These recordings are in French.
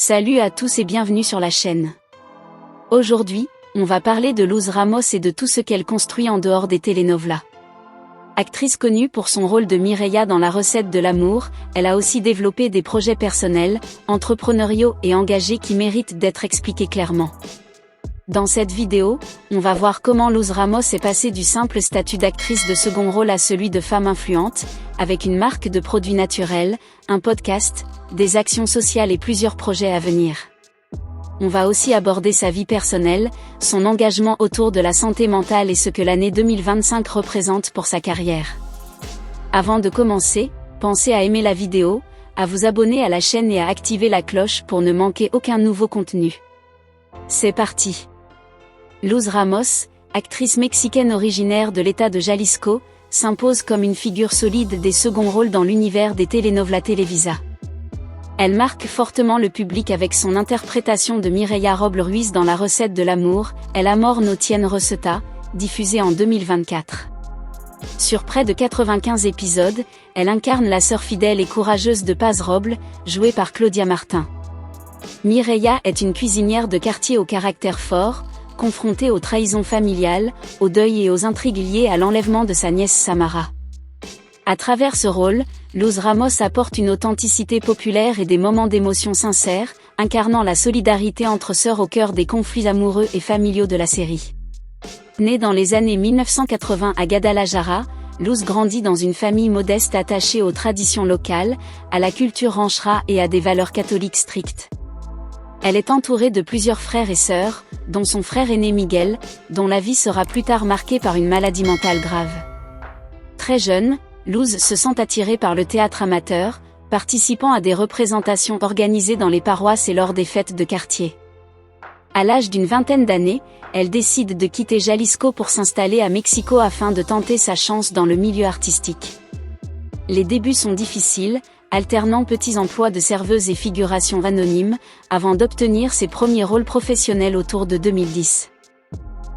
Salut à tous et bienvenue sur la chaîne. Aujourd'hui, on va parler de Luz Ramos et de tout ce qu'elle construit en dehors des telenovelas. Actrice connue pour son rôle de Mireia dans La recette de l'amour, elle a aussi développé des projets personnels, entrepreneuriaux et engagés qui méritent d'être expliqués clairement. Dans cette vidéo, on va voir comment Luz Ramos est passée du simple statut d'actrice de second rôle à celui de femme influente, avec une marque de produits naturels, un podcast, des actions sociales et plusieurs projets à venir. On va aussi aborder sa vie personnelle, son engagement autour de la santé mentale et ce que l'année 2025 représente pour sa carrière. Avant de commencer, pensez à aimer la vidéo, à vous abonner à la chaîne et à activer la cloche pour ne manquer aucun nouveau contenu. C'est parti! Luz Ramos, actrice mexicaine originaire de l'État de Jalisco, s'impose comme une figure solide des seconds rôles dans l'univers des telenovelas Televisa. Elle marque fortement le public avec son interprétation de Mireia Robles Ruiz dans La recette de l'amour, El amor no tiene receta, diffusée en 2024. Sur près de 95 épisodes, elle incarne la sœur fidèle et courageuse de Paz Robles, jouée par Claudia Martin. Mireia est une cuisinière de quartier au caractère fort, confrontée aux trahisons familiales, au deuil et aux intrigues liées à l'enlèvement de sa nièce Samara. À travers ce rôle, Luz Ramos apporte une authenticité populaire et des moments d'émotion sincères, incarnant la solidarité entre sœurs au cœur des conflits amoureux et familiaux de la série. Née dans les années 1980 à Guadalajara, Luz grandit dans une famille modeste attachée aux traditions locales, à la culture ranchera et à des valeurs catholiques strictes. Elle est entourée de plusieurs frères et sœurs, dont son frère aîné Miguel, dont la vie sera plus tard marquée par une maladie mentale grave. Très jeune, Luz se sent attirée par le théâtre amateur, participant à des représentations organisées dans les paroisses et lors des fêtes de quartier. À l'âge d'une vingtaine d'années, elle décide de quitter Jalisco pour s'installer à Mexico afin de tenter sa chance dans le milieu artistique. Les débuts sont difficiles, alternant petits emplois de serveuse et figuration anonyme, avant d'obtenir ses premiers rôles professionnels autour de 2010.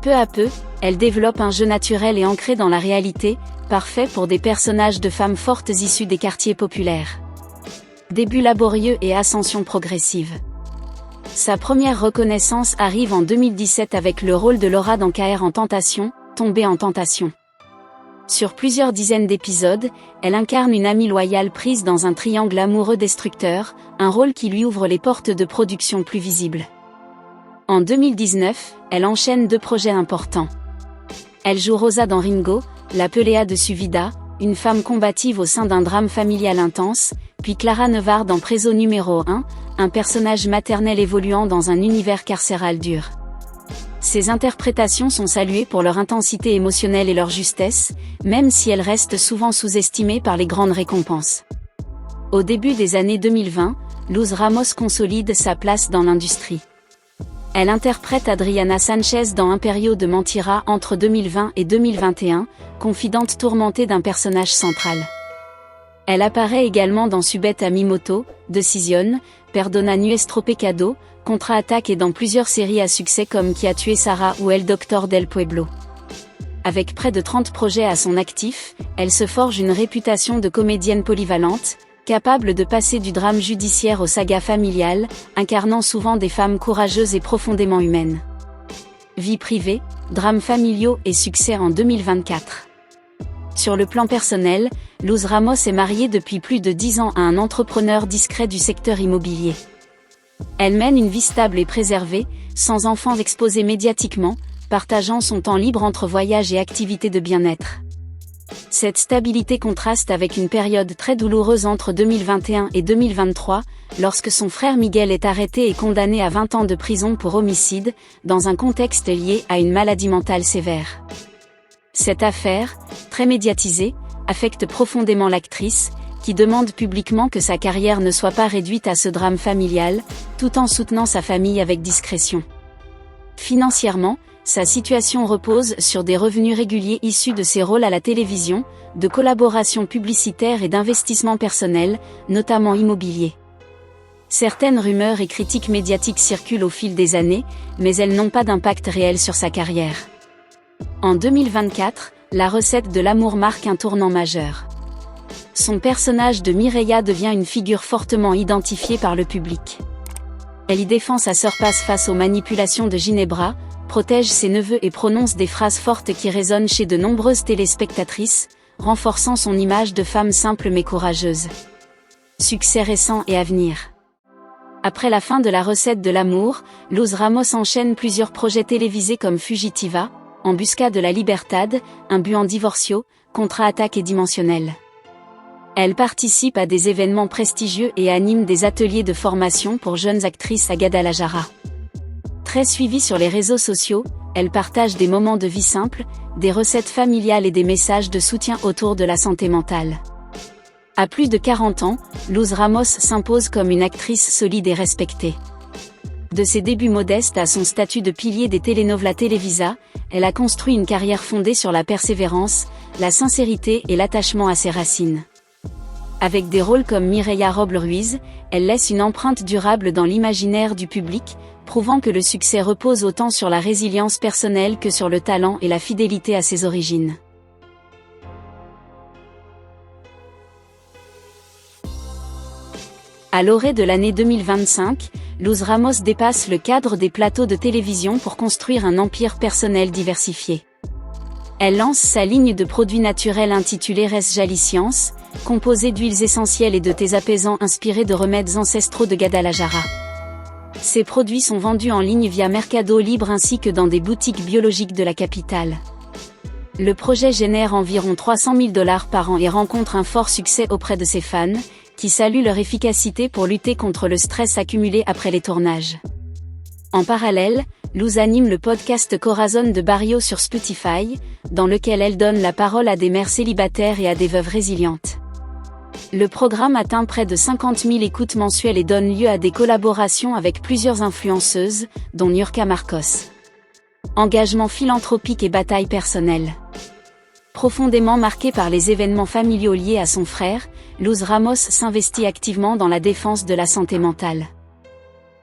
Peu à peu, elle développe un jeu naturel et ancré dans la réalité, parfait pour des personnages de femmes fortes issues des quartiers populaires. Début laborieux et ascension progressive. Sa première reconnaissance arrive en 2017 avec le rôle de Laura dans Caer en tentation, Tombée en tentation. Sur plusieurs dizaines d'épisodes, elle incarne une amie loyale prise dans un triangle amoureux destructeur, un rôle qui lui ouvre les portes de production plus visibles. En 2019, elle enchaîne deux projets importants. Elle joue Rosa dans Ringo, la Pelea de Suvida, une femme combative au sein d'un drame familial intense, puis Clara Nevard dans Preso numéro 1, un personnage maternel évoluant dans un univers carcéral dur. Ces interprétations sont saluées pour leur intensité émotionnelle et leur justesse, même si elles restent souvent sous-estimées par les grandes récompenses. Au début des années 2020, Luz Ramos consolide sa place dans l'industrie. Elle interprète Adriana Sanchez dans Imperio de Mentira entre 2020 et 2021, confidente tourmentée d'un personnage central. Elle apparaît également dans Subette a mi moto, Decision, Perdona nuestro pecado, Contre-attaque et dans plusieurs séries à succès comme Qui a tué Sarah ou El Doctor del Pueblo. Avec près de 30 projets à son actif, elle se forge une réputation de comédienne polyvalente, capable de passer du drame judiciaire aux sagas familiales, incarnant souvent des femmes courageuses et profondément humaines. Vie privée, drames familiaux et succès en 2024. Sur le plan personnel, Luz Ramos est mariée depuis plus de 10 ans à un entrepreneur discret du secteur immobilier. Elle mène une vie stable et préservée, sans enfants exposés médiatiquement, partageant son temps libre entre voyages et activités de bien-être. Cette stabilité contraste avec une période très douloureuse entre 2021 et 2023, lorsque son frère Miguel est arrêté et condamné à 20 ans de prison pour homicide, dans un contexte lié à une maladie mentale sévère. Cette affaire, très médiatisée, affecte profondément l'actrice, qui demande publiquement que sa carrière ne soit pas réduite à ce drame familial, tout en soutenant sa famille avec discrétion. Financièrement, sa situation repose sur des revenus réguliers issus de ses rôles à la télévision, de collaborations publicitaires et d'investissements personnels, notamment immobiliers. Certaines rumeurs et critiques médiatiques circulent au fil des années, mais elles n'ont pas d'impact réel sur sa carrière. En 2024, La recette de l'amour marque un tournant majeur. Son personnage de Mireia devient une figure fortement identifiée par le public. Elle y défend sa sœur Paz face aux manipulations de Ginebra, protège ses neveux et prononce des phrases fortes qui résonnent chez de nombreuses téléspectatrices, renforçant son image de femme simple mais courageuse. Succès récent et à venir. Après la fin de La recette de l'amour, Luz Ramos enchaîne plusieurs projets télévisés comme Fugitiva, En busca de la libertad, Un but en divorcio, Contre-attaque et Dimensionnel. Elle participe à des événements prestigieux et anime des ateliers de formation pour jeunes actrices à Guadalajara. Très suivie sur les réseaux sociaux, elle partage des moments de vie simples, des recettes familiales et des messages de soutien autour de la santé mentale. À plus de 40 ans, Luz Ramos s'impose comme une actrice solide et respectée. De ses débuts modestes à son statut de pilier des telenovelas Televisa, elle a construit une carrière fondée sur la persévérance, la sincérité et l'attachement à ses racines. Avec des rôles comme Mireia Robles Ruiz, elle laisse une empreinte durable dans l'imaginaire du public, prouvant que le succès repose autant sur la résilience personnelle que sur le talent et la fidélité à ses origines. À l'orée de l'année 2025, Luz Ramos dépasse le cadre des plateaux de télévision pour construire un empire personnel diversifié. Elle lance sa ligne de produits naturels intitulée Res Jalisciences, composée d'huiles essentielles et de thés apaisants inspirés de remèdes ancestraux de Guadalajara. Ces produits sont vendus en ligne via Mercado Libre ainsi que dans des boutiques biologiques de la capitale. Le projet génère environ $300 000 par an et rencontre un fort succès auprès de ses fans, qui saluent leur efficacité pour lutter contre le stress accumulé après les tournages. En parallèle, Luz anime le podcast Corazon de Barrio sur Spotify, dans lequel elle donne la parole à des mères célibataires et à des veuves résilientes. Le programme atteint près de 50 000 écoutes mensuelles et donne lieu à des collaborations avec plusieurs influenceuses, dont Niurka Marcos. Engagement philanthropique et bataille personnelle. Profondément marquée par les événements familiaux liés à son frère, Luz Ramos s'investit activement dans la défense de la santé mentale.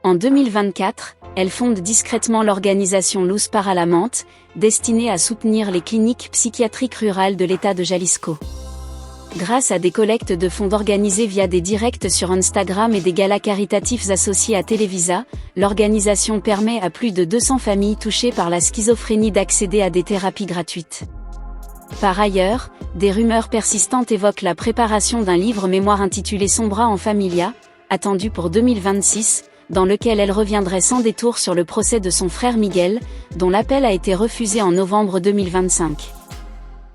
En 2024, elle fonde discrètement l'organisation Luz para la Mente, destinée à soutenir les cliniques psychiatriques rurales de l'État de Jalisco. Grâce à des collectes de fonds organisées via des directs sur Instagram et des galas caritatifs associés à Televisa, l'organisation permet à plus de 200 familles touchées par la schizophrénie d'accéder à des thérapies gratuites. Par ailleurs, des rumeurs persistantes évoquent la préparation d'un livre mémoire intitulé Sombra en Familia, attendu pour 2026, dans lequel elle reviendrait sans détour sur le procès de son frère Miguel, dont l'appel a été refusé en novembre 2025.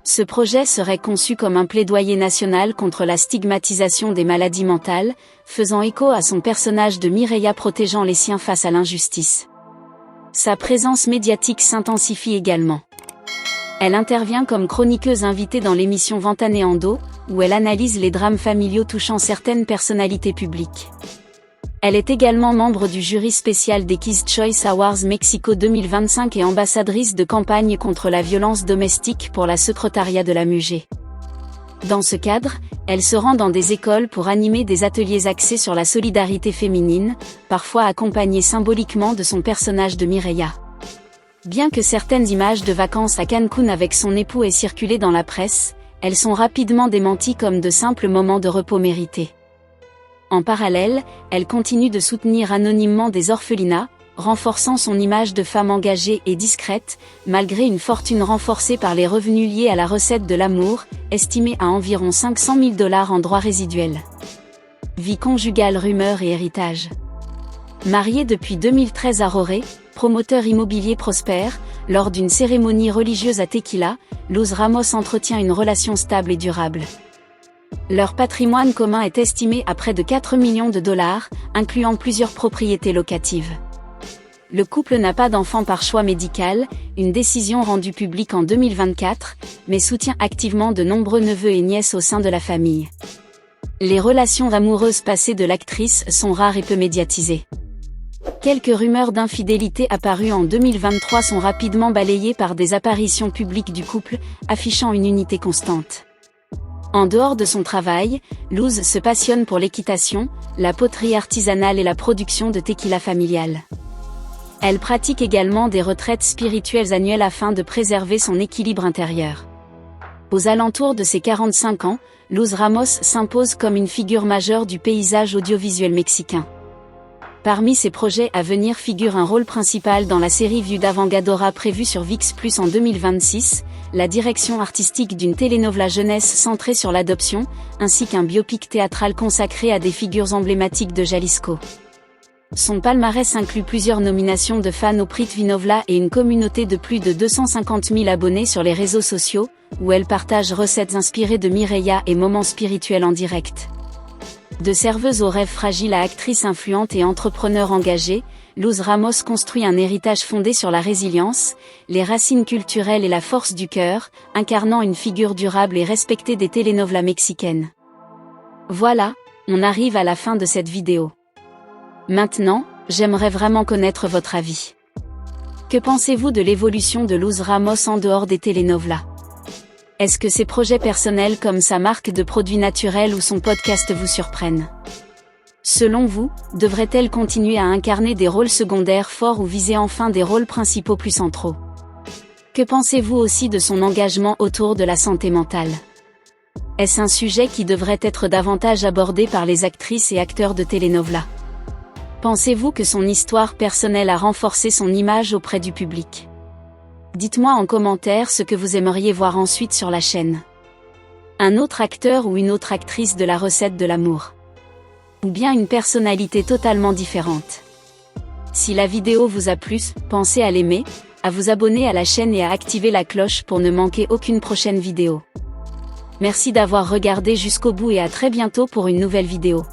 Ce projet serait conçu comme un plaidoyer national contre la stigmatisation des maladies mentales, faisant écho à son personnage de Mireia protégeant les siens face à l'injustice. Sa présence médiatique s'intensifie également. Elle intervient comme chroniqueuse invitée dans l'émission Ventaneando, où elle analyse les drames familiaux touchant certaines personnalités publiques. Elle est également membre du jury spécial des Kids Choice Awards Mexico 2025 et ambassadrice de campagne contre la violence domestique pour la secrétariat de la MUGE. Dans ce cadre, elle se rend dans des écoles pour animer des ateliers axés sur la solidarité féminine, parfois accompagnée symboliquement de son personnage de Mireia. Bien que certaines images de vacances à Cancun avec son époux aient circulé dans la presse, elles sont rapidement démenties comme de simples moments de repos mérités. En parallèle, elle continue de soutenir anonymement des orphelinats, renforçant son image de femme engagée et discrète, malgré une fortune renforcée par les revenus liés à la recette de l'amour, estimée à environ $500 000 en droits résiduels. Vie conjugale, rumeurs et héritage. Mariée depuis 2013 à Roré, promoteur immobilier prospère, lors d'une cérémonie religieuse à Tequila, Luz Ramos entretient une relation stable et durable. Leur patrimoine commun est estimé à près de $4 millions, incluant plusieurs propriétés locatives. Le couple n'a pas d'enfant par choix médical, une décision rendue publique en 2024, mais soutient activement de nombreux neveux et nièces au sein de la famille. Les relations amoureuses passées de l'actrice sont rares et peu médiatisées. Quelques rumeurs d'infidélité apparues en 2023 sont rapidement balayées par des apparitions publiques du couple, affichant une unité constante. En dehors de son travail, Luz se passionne pour l'équitation, la poterie artisanale et la production de tequila familial. Elle pratique également des retraites spirituelles annuelles afin de préserver son équilibre intérieur. Aux alentours de ses 45 ans, Luz Ramos s'impose comme une figure majeure du paysage audiovisuel mexicain. Parmi ses projets à venir figure un rôle principal dans la série Viuda Vengadora prévue sur ViX+ en 2026, la direction artistique d'une telenovela jeunesse centrée sur l'adoption, ainsi qu'un biopic théâtral consacré à des figures emblématiques de Jalisco. Son palmarès inclut plusieurs nominations de fans au prix Tvinovla et une communauté de plus de 250 000 abonnés sur les réseaux sociaux, où elle partage recettes inspirées de Mireia et moments spirituels en direct. De serveuse aux rêves fragiles à actrice influente et entrepreneur engagée, Luz Ramos construit un héritage fondé sur la résilience, les racines culturelles et la force du cœur, incarnant une figure durable et respectée des telenovelas mexicaines. Voilà, on arrive à la fin de cette vidéo. Maintenant, j'aimerais vraiment connaître votre avis. Que pensez-vous de l'évolution de Luz Ramos en dehors des telenovelas ? Est-ce que ses projets personnels comme sa marque de produits naturels ou son podcast vous surprennent ? Selon vous, devrait-elle continuer à incarner des rôles secondaires forts ou viser enfin des rôles principaux plus centraux ? Que pensez-vous aussi de son engagement autour de la santé mentale ? Est-ce un sujet qui devrait être davantage abordé par les actrices et acteurs de telenovelas ? Pensez-vous que son histoire personnelle a renforcé son image auprès du public ? Dites-moi en commentaire ce que vous aimeriez voir ensuite sur la chaîne. Un autre acteur ou une autre actrice de la recette de l'amour. Ou bien une personnalité totalement différente. Si la vidéo vous a plu, pensez à l'aimer, à vous abonner à la chaîne et à activer la cloche pour ne manquer aucune prochaine vidéo. Merci d'avoir regardé jusqu'au bout et à très bientôt pour une nouvelle vidéo.